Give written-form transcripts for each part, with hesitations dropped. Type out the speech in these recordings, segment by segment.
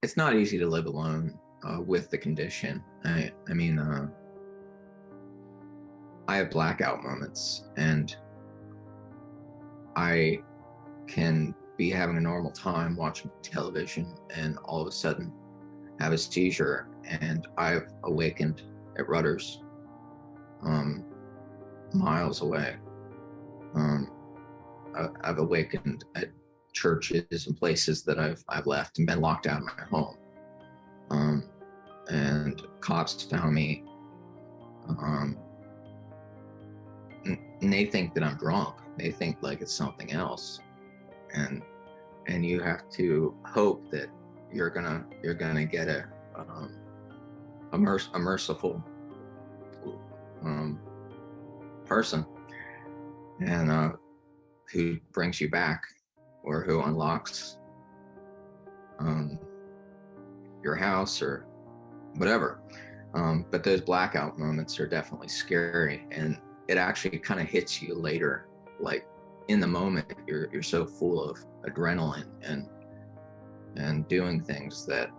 it's not easy to live alone with the condition. I mean, I have blackout moments, and I can be having a normal time watching television, and all of a sudden have a seizure, and I've awakened at Rutgers, um, miles away. Um, I've awakened at churches and places that I've left and been locked out of my home. Um, and cops found me, um, and they think that I'm drunk. They think like it's something else, and you have to hope that you're gonna get a merciful um, person, and who brings you back, or who unlocks um, your house or whatever. But those blackout moments are definitely scary, and it actually kind of hits you later. Like in the moment, you're so full of adrenaline and doing things that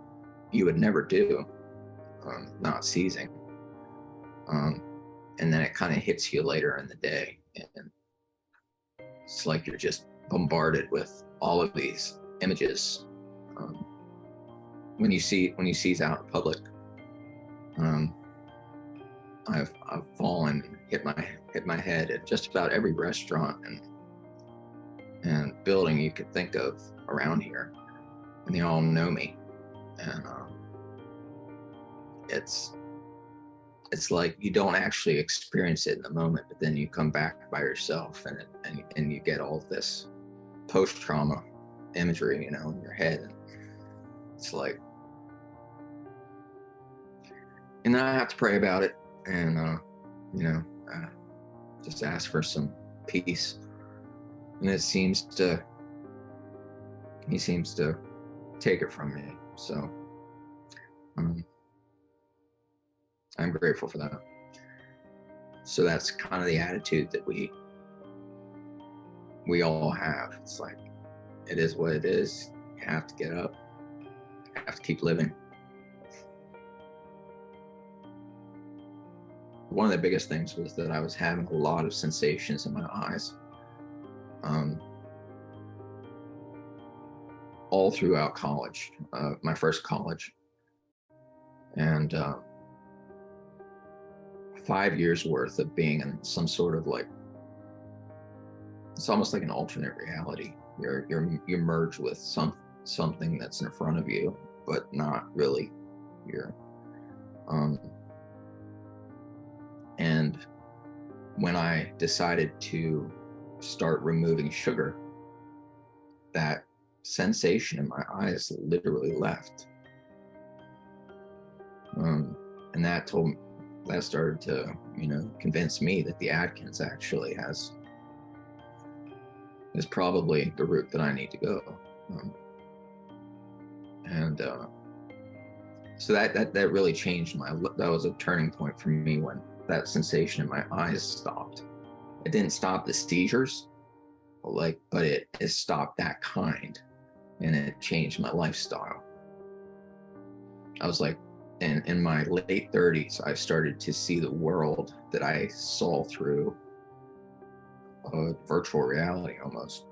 you would never do, not seizing. Um, and then it kind of hits you later in the day, and it's like you're just bombarded with all of these images. Um, when you seize out in public, um, I've fallen and hit my head at just about every restaurant and building you could think of around here, and they all know me. And it's like you don't actually experience it in the moment, but then you come back by yourself, and you get all this post trauma imagery, in your head, and it's like, and then I have to pray about it, and you know, uh, just ask for some peace, and he seems to take it from me. So um, I'm grateful for that. So that's kind of the attitude that we all have. It's like, it is what it is. You have to get up. You have to keep living. One of the biggest things was that I was having a lot of sensations in my eyes, all throughout college, my first college, and 5 years worth of being in some sort of, like, it's almost like an alternate reality. You merge with something that's in front of you, but not really. You're and when I decided to start removing sugar, that sensation in my eyes literally left. And that started to, convince me that the Atkins actually is probably the route that I need to go. And so that really changed that was a turning point for me, when that sensation in my eyes stopped. It didn't stop the seizures, but it stopped that kind, and it changed my lifestyle. I was like, in my late 30s, I started to see the world that I saw through a virtual reality, almost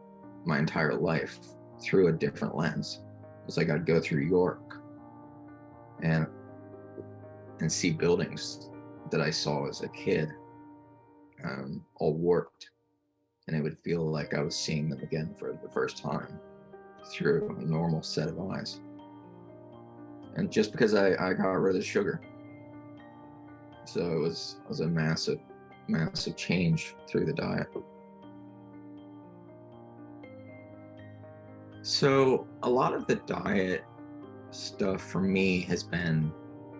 my entire life, through a different lens. It's like I'd go through York and see buildings that I saw as a kid, all warped, and it would feel like I was seeing them again for the first time through a normal set of eyes. And just because I got rid of the sugar. So it was a massive change through the diet. So a lot of the diet stuff for me has been,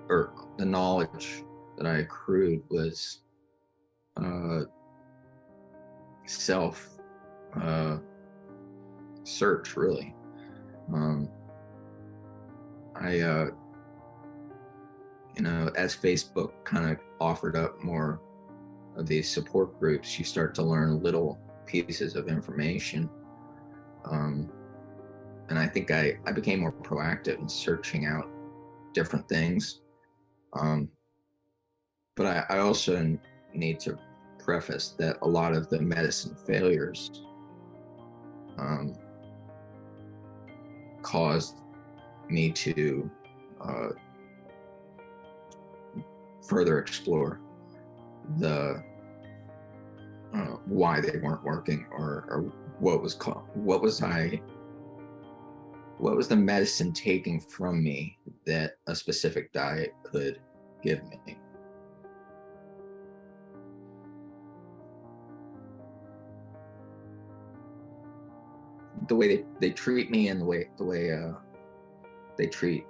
or the knowledge that I accrued was self search, really. As Facebook kind of offered up more of these support groups, you start to learn little pieces of information and I think I became more proactive in searching out different things. But I also need to preface that a lot of the medicine failures caused me to further explore the why they weren't working, or what was the medicine taking from me that a specific diet could give me. The way they treat me, and the way they treat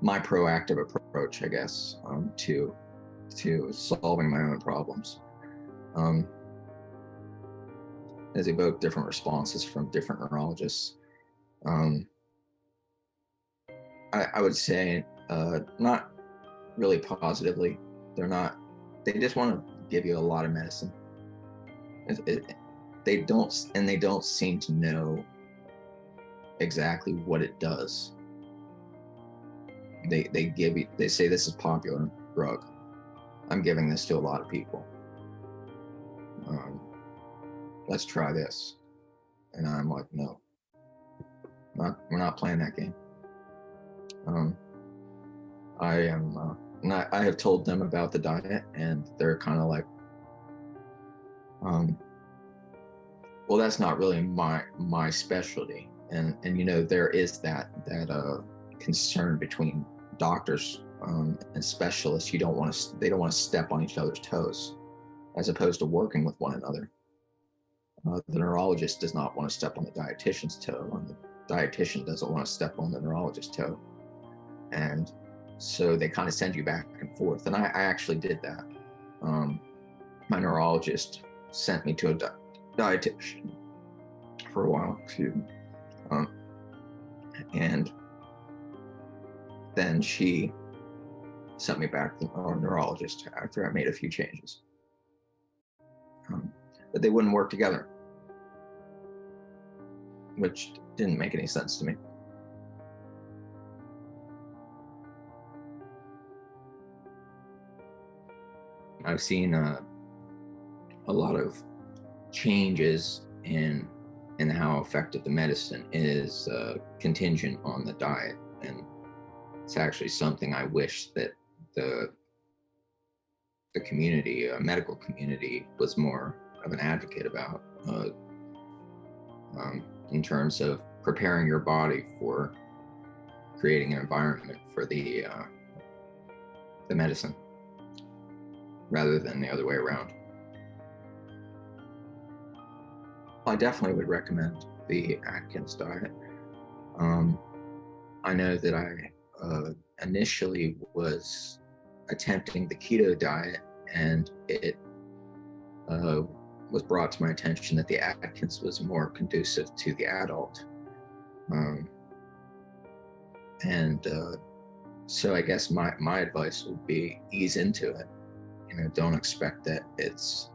my proactive approach, I guess, to solving my own problems, has evoked different responses from different neurologists. I would say not really positively. They just want to give you a lot of medicine. They don't seem to know exactly what it does. They say this is popular drug. I'm giving this to a lot of people. Let's try this. And I'm like, no, we're not playing that game. I have told them about the diet, and they're kind of like, well, that's not really my specialty. And there is that concern between doctors and specialists. They don't want to step on each other's toes, as opposed to working with one another. The neurologist does not want to step on the dietitian's toe, and the dietitian doesn't want to step on the neurologist's toe. And so they kind of send you back and forth. And I actually did that. My neurologist sent me to a dietitian for a while, and then she sent me back to our neurologist after I made a few changes. But they wouldn't work together, which didn't make any sense to me. I've seen a lot of changes in how effective the medicine is contingent on the diet, and it's actually something I wish that the community, medical community, was more of an advocate about, in terms of preparing your body for creating an environment for the medicine, rather than the other way around. I definitely would recommend the Atkins diet. I know that I initially was attempting the keto diet, and it was brought to my attention that the Atkins was more conducive to the adult. So I guess my advice would be ease into it. Don't expect that it's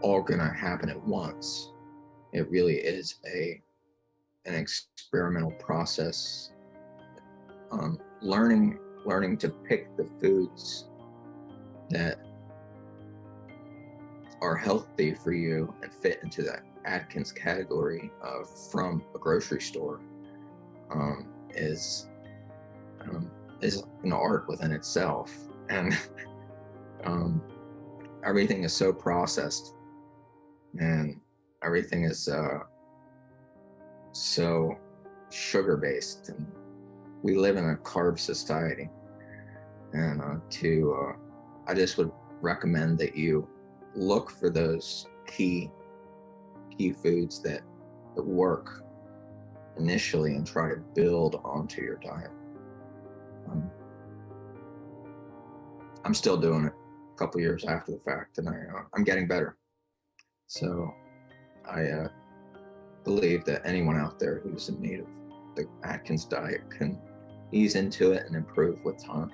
all gonna happen at once. It really is an experimental process. Learning to pick the foods that are healthy for you and fit into that Atkins category from a grocery store is an art within itself. And everything is so processed, and everything is so sugar based, and we live in a carb society. And I just would recommend that you look for those key foods that work initially, and try to build onto your diet. I'm still doing it a couple years after the fact, and I'm getting better. So I believe that anyone out there who's in need of the Atkins diet can ease into it and improve with time.